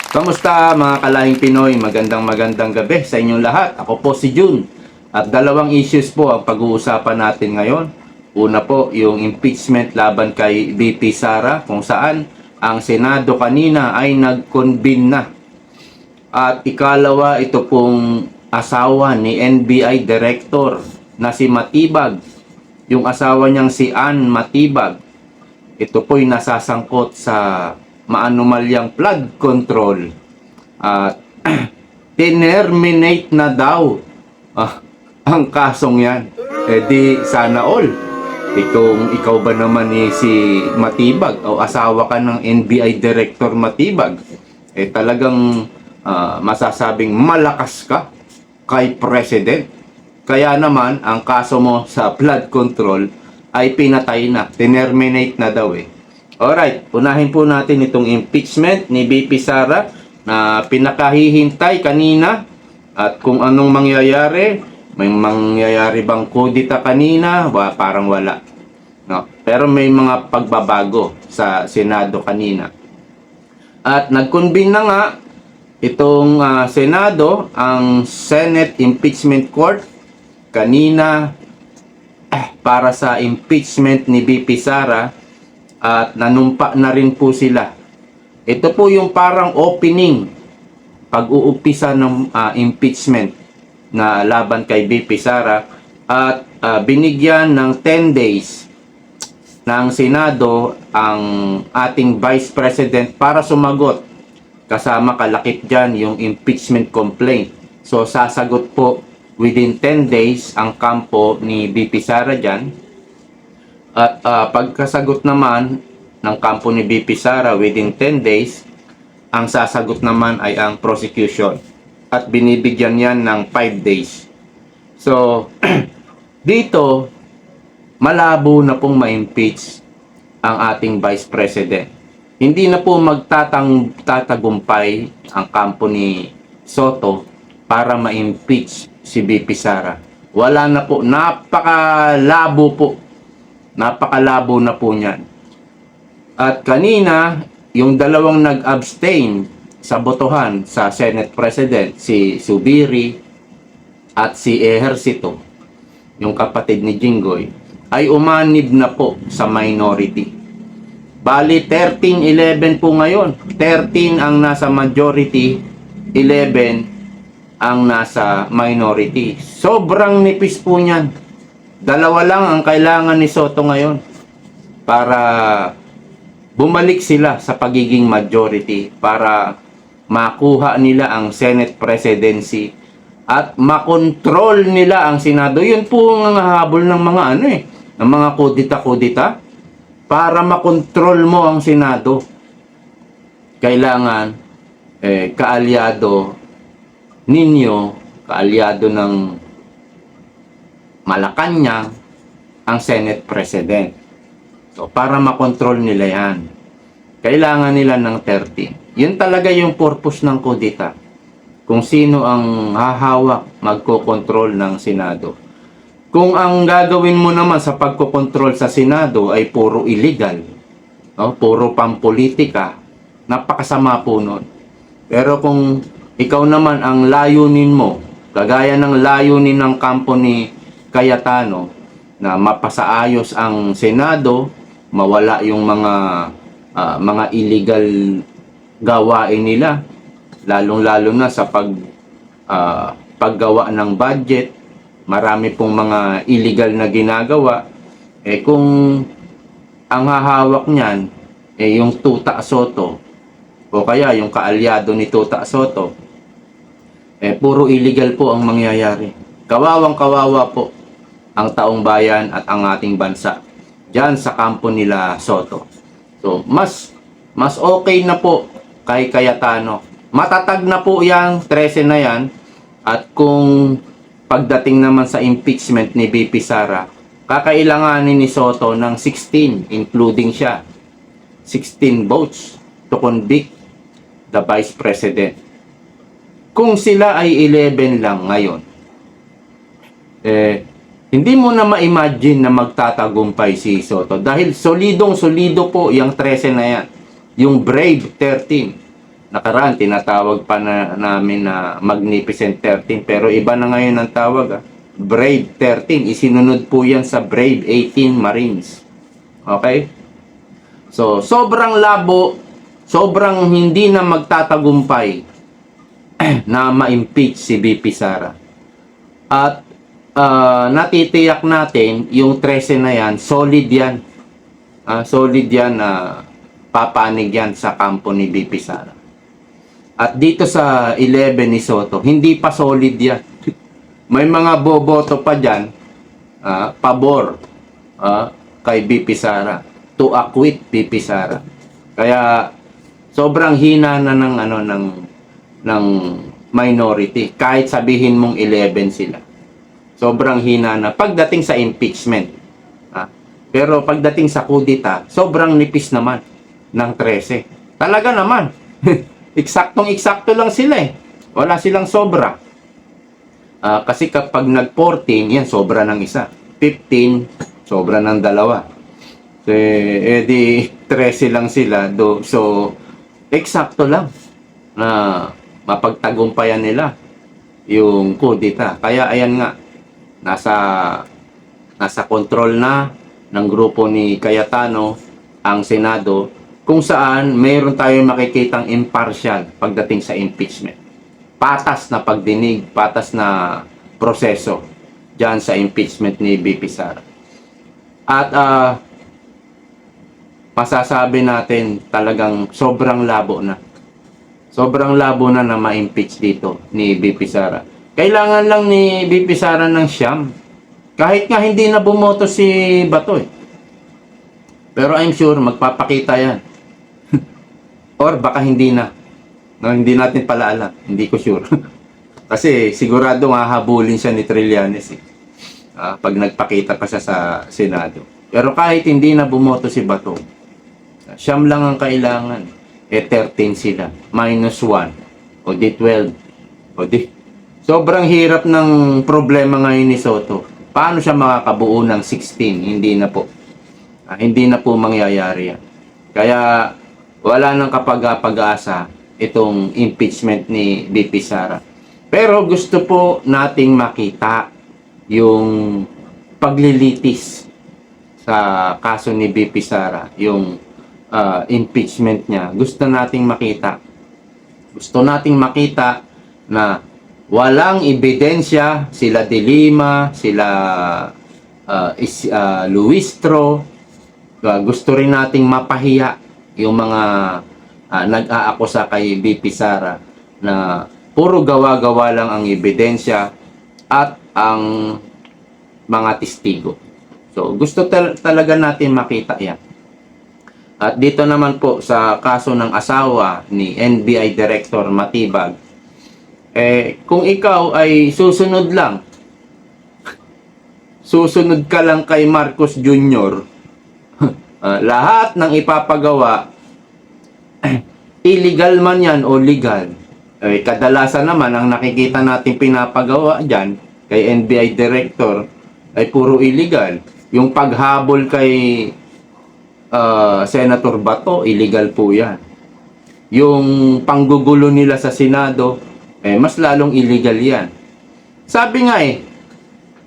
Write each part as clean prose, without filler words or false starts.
Kamusta mga kalahing Pinoy? Magandang gabi sa inyong lahat. Ako po si Jun. At dalawang issues po ang pag-uusapan natin ngayon. Una po, yung impeachment laban kay VP Sara, kung saan ang Senado kanina ay nag-convene na. At ikalawa, ito pong asawa ni NBI Director na si Matibag. Yung asawa niyang si Ann Matibag. Ito po'y nasasangkot sa maanumalyang flood control at tinerminate na daw ang kasong yan. Di sana all. Kung ikaw ba naman si Matibag o asawa ka ng NBI Director Matibag, talagang masasabing malakas ka kay President. Kaya naman ang kaso mo sa flood control ay pinatay na, tinerminate na daw Alright, unahin po natin itong impeachment ni VP Sara na pinakahihintay kanina at kung anong mangyayari. May mangyayari bang kudita kanina? Parang wala. No? Pero may mga pagbabago sa Senado kanina. At nag-convene na nga itong Senado, ang Senate Impeachment Court kanina para sa impeachment ni VP Sara. At nanumpa na rin po sila. Ito po yung parang opening pag-uumpisa ng impeachment na laban kay VP Sara at binigyan ng 10 days ng Senado ang ating Vice President para sumagot. Kasama kalakip dyan yung impeachment complaint. So sasagot po within 10 days ang kampo ni VP Sara dyan. At pagkasagot naman ng kampo ni VP Sara within 10 days, ang sasagot naman ay ang prosecution. At binibigyan yan ng 5 days. So, dito, malabo na pong ma-impeach ang ating Vice President. Hindi na po magtatagumpay ang kampo ni Soto para ma-impeach si VP Sara. Wala na po. Napakalabo po. Napakalabo na po niyan. At kanina, yung dalawang nag-abstain sa botohan sa Senate President, si Zubiri at si Ejercito, yung kapatid ni Jinggoy, ay umanib na po sa minority. Bali, 13-11 po ngayon. 13 ang nasa majority, 11 ang nasa minority. Sobrang nipis po niyan. Dalawa lang ang kailangan ni Soto ngayon para bumalik sila sa pagiging majority, para makuha nila ang Senate presidency at makontrol nila ang Senado. Yun po ang habol ng mga ng mga kudita-kudita. Para makontrol mo ang Senado, kailangan kaalyado ninyo, kaalyado ng Malacanang ang Senate President. So, para makontrol nila yan, kailangan nila ng 13. Yun talaga yung purpose ng kudita. Kung sino ang hahawak, magkokontrol ng Senado. Kung ang gagawin mo naman sa pagkokontrol sa Senado ay puro illegal, puro pampolitika, napakasama po nun. Pero kung ikaw naman ang layunin mo, kagaya ng layunin ng kampo ni Cayetano, na mapasaayos ang Senado, mawala yung mga illegal gawain nila, lalong-lalo na sa paggawa ng budget. Marami pong mga illegal na ginagawa. Kung ang hahawak niyan yung Tuta Soto o kaya yung kaalyado ni Tuta Soto, puro illegal po ang mangyayari. Kawawang-kawawa po ang taong bayan at ang ating bansa diyan sa kampo nila Soto. So, mas okay na po kay Cayetano. Matatag na po yang 13 na yan. At kung pagdating naman sa impeachment ni VP Sara, kakailanganin ni Soto ng 16, including siya. 16 votes to convict the Vice President. Kung sila ay 11 lang ngayon, hindi mo na ma-imagine na magtatagumpay si Soto dahil solidong-solido po yung 13 na yan. Yung Brave 13. Nakaraan, tinatawag pa na namin na Magnificent 13. Pero iba na ngayon ang tawag. Brave 13. Isinunod po yan sa Brave 18 Marines. Okay? So, sobrang labo, sobrang hindi na magtatagumpay na ma-impeach si VP Sara. At natitiyak natin, yung 13 na yan, solid yan. Solid yan na papanig yan sa kampo ni VP Sara. At dito sa 11 ni Soto, hindi pa solid yan. May mga boboto pa dyan, pabor kay VP Sara, to acquit VP Sara. Kaya sobrang hina na ng minority, kahit sabihin mong 11 sila. Sobrang hina na pagdating sa impeachment. Pero pagdating sa kudita, sobrang nipis naman ng 13. Talaga naman. Eksaktong-eksakto lang sila eh. Wala silang sobra. Kasi kapag nag-14, yan, sobra ng isa. 15, sobra ng dalawa. So, di 13 lang sila. So, eksakto lang na mapagtagumpayan nila yung kudita. Kaya ayan nga, nasa control na ng grupo ni Cayetano ang Senado, kung saan mayroon tayong makikitang impartial pagdating sa impeachment. Patas na pagdinig, patas na proseso dyan sa impeachment ni VP Sara. At masasabi natin talagang sobrang labo na. Sobrang labo na ma-impeach dito ni VP Sara. Kailangan lang ni VP Sara ng siyam. Kahit nga hindi na bumoto si Bato eh. Pero I'm sure magpapakita yan. Or baka hindi na. No, hindi natin pala alam. Hindi ko sure. Kasi sigurado hahabulin siya ni Trillanes eh. Pag nagpakita pa siya sa Senado. Pero kahit hindi na bumoto si Bato, siyam lang ang kailangan. 13 sila. Minus 1. O di 12. O di. Sobrang hirap ng problema ngayon ni Soto. Paano siya makakabuo ng 16? Hindi na po. Hindi na po mangyayari yan. Kaya wala nang kapag-asa itong impeachment ni VP Sara. Pero gusto po nating makita yung paglilitis sa kaso ni VP Sara, yung impeachment niya. Gusto nating makita. Gusto nating makita na walang ebidensya sila De Lima, sila Luistro. Gusto rin nating mapahiya yung mga nag-aakusa kay VP Sara na puro gawa-gawa lang ang ebidensya at ang mga testigo. So, gusto talaga natin makita yan. At dito naman po sa kaso ng asawa ni NBI Director Matibag, kung ikaw ay susunod ka lang kay Marcos Jr., lahat ng ipapagawa, illegal man yan o legal. Kadalasan naman, ang nakikita natin pinapagawa dyan, kay NBI Director, ay puro illegal. Yung paghabol kay Senator Bato, illegal po yan. Yung panggugulo nila sa Senado, mas lalong illegal yan. Sabi nga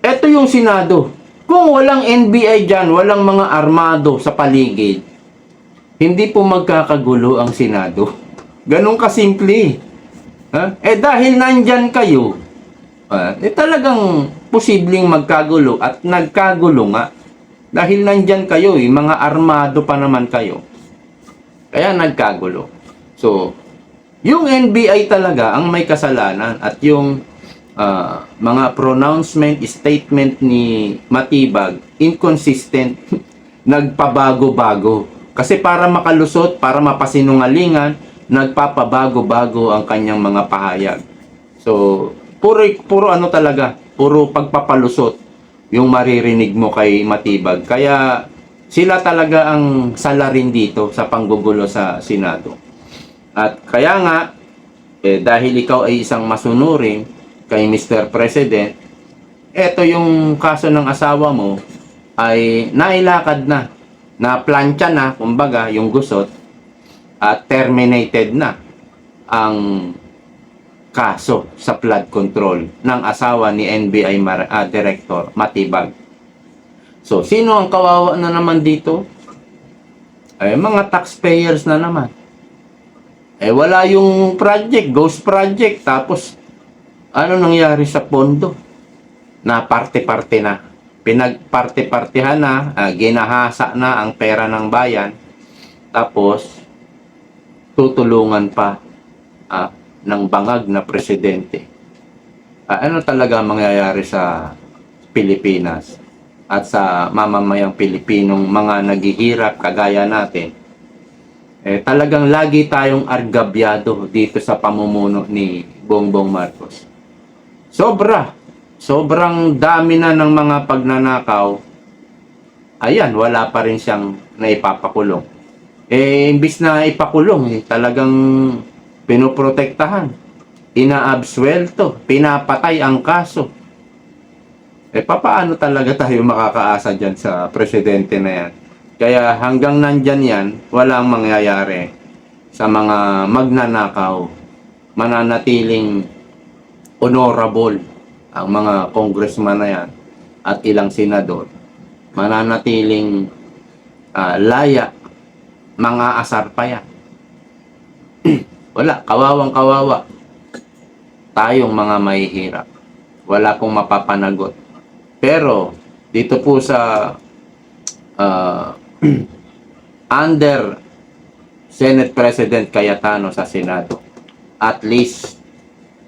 eto yung Senado. Kung walang NBI dyan, walang mga armado sa paligid, hindi po magkakagulo ang Senado. Ganun kasimple. Dahil nandyan kayo, talagang posibleng magkagulo at nagkagulo nga. Dahil nandyan kayo, mga armado pa naman kayo. Kaya nagkagulo. So, yung NBI talaga ang may kasalanan at yung mga pronouncement, statement ni Matibag, inconsistent, nagpabago-bago. Kasi para makalusot, para mapasinungalingan, nagpapabago-bago ang kanyang mga pahayag. So, puro ano talaga, puro pagpapalusot yung maririnig mo kay Matibag. Kaya sila talaga ang salarin dito sa panggugulo sa Senado. At kaya nga, dahil ikaw ay isang masunurin kay Mr. President, eto yung kaso ng asawa mo ay nailakad na plansya na, kumbaga, yung gusot, at terminated na. ang kaso sa flood control ng asawa ni Director Matibag. So, sino ang kawawa na naman dito? Eh, mga taxpayers na naman. Eh, wala yung project, ghost project. Tapos, ano nangyari sa pondo? Na parte-parte na. Pinagparte-partehan na, ginahasa na ang pera ng bayan. Tapos, tutulungan pa ng bangag na presidente. Ano talaga mangyayari sa Pilipinas at sa mamamayang Pilipinong mga naghihirap kagaya natin? Eh, talagang lagi tayong argabyado dito sa pamumuno ni Bongbong Marcos. Sobrang dami na ng mga pagnanakaw. Ayan, wala pa rin siyang naipapakulong. Eh, imbis na ipakulong, talagang pinoprotektahan, inaabsuelto, pinapatay ang kaso. Eh, papaano talaga tayo makakaasa dyan sa presidente na yan? Kaya hanggang nandyan yan, walang mangyayari sa mga magnanakaw. Mananatiling honorable ang mga congressman na yan at ilang senador. Mananatiling laya, mga asar pa yan. Wala, kawawang kawawa. Tayong mga mahihirap. Wala pong mapapanagot. Pero, dito po sa under Senate President Cayetano sa Senado, at least,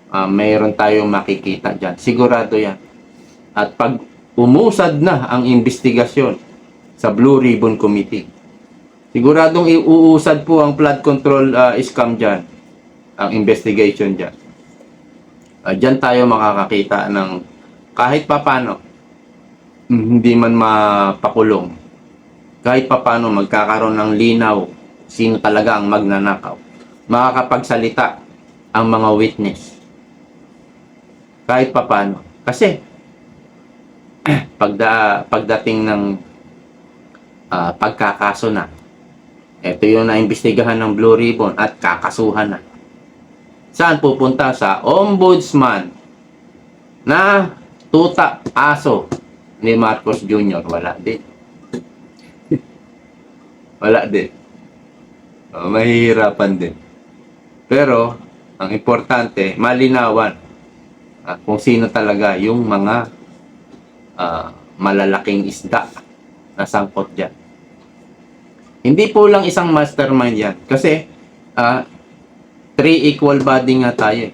mayroon tayong makikita dyan. Sigurado yan. At pag umusad na ang investigasyon sa Blue Ribbon Committee, siguradong iuusad po ang flood control scam dyan, ang investigation dyan. Dyan tayo makakakita ng kahit papano, hindi man mapakulong, kahit papano magkakaroon ng linaw sino talaga ang magnanakaw. Makakapagsalita ang mga witness. Kahit papano. Kasi, pagdating ng pagkakaso na, ito yung naimbestigahan ng Blue Ribbon at kakasuhan na. Saan pupunta? Sa ombudsman na tuta aso ni Marcos Jr. Wala din. Wala din. Mahihirapan din. Pero, ang importante, malinawan kung sino talaga yung mga malalaking isda na sangkot dyan. Hindi po lang isang mastermind yan. Kasi, 3 equal body nga tayo.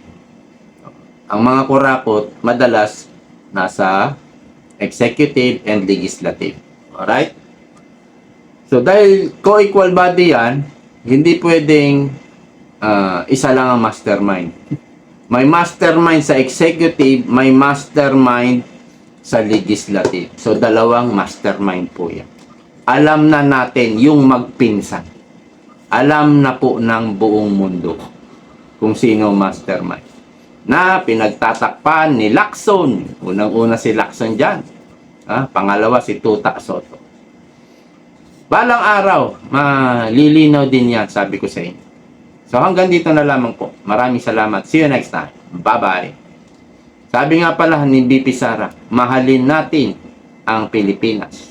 Ang mga kurakot, madalas, nasa executive and legislative. Alright? So, dahil co-equal body yan, hindi pwedeng isa lang ang mastermind. May mastermind sa executive, may mastermind sa legislative. So, dalawang mastermind po yan. Alam na natin yung magpinsan. Alam na po ng buong mundo kung sino mastermind. Na pinagtatakpan ni Lacson. Unang-una si Lacson dyan. Pangalawa si Tuta Soto. Balang araw, malilinaw din yan, sabi ko sa inyo. So hanggang dito na lamang po. Maraming salamat. See you next time. Bye-bye. Sabi nga pala ni BP Sara, mahalin natin ang Pilipinas.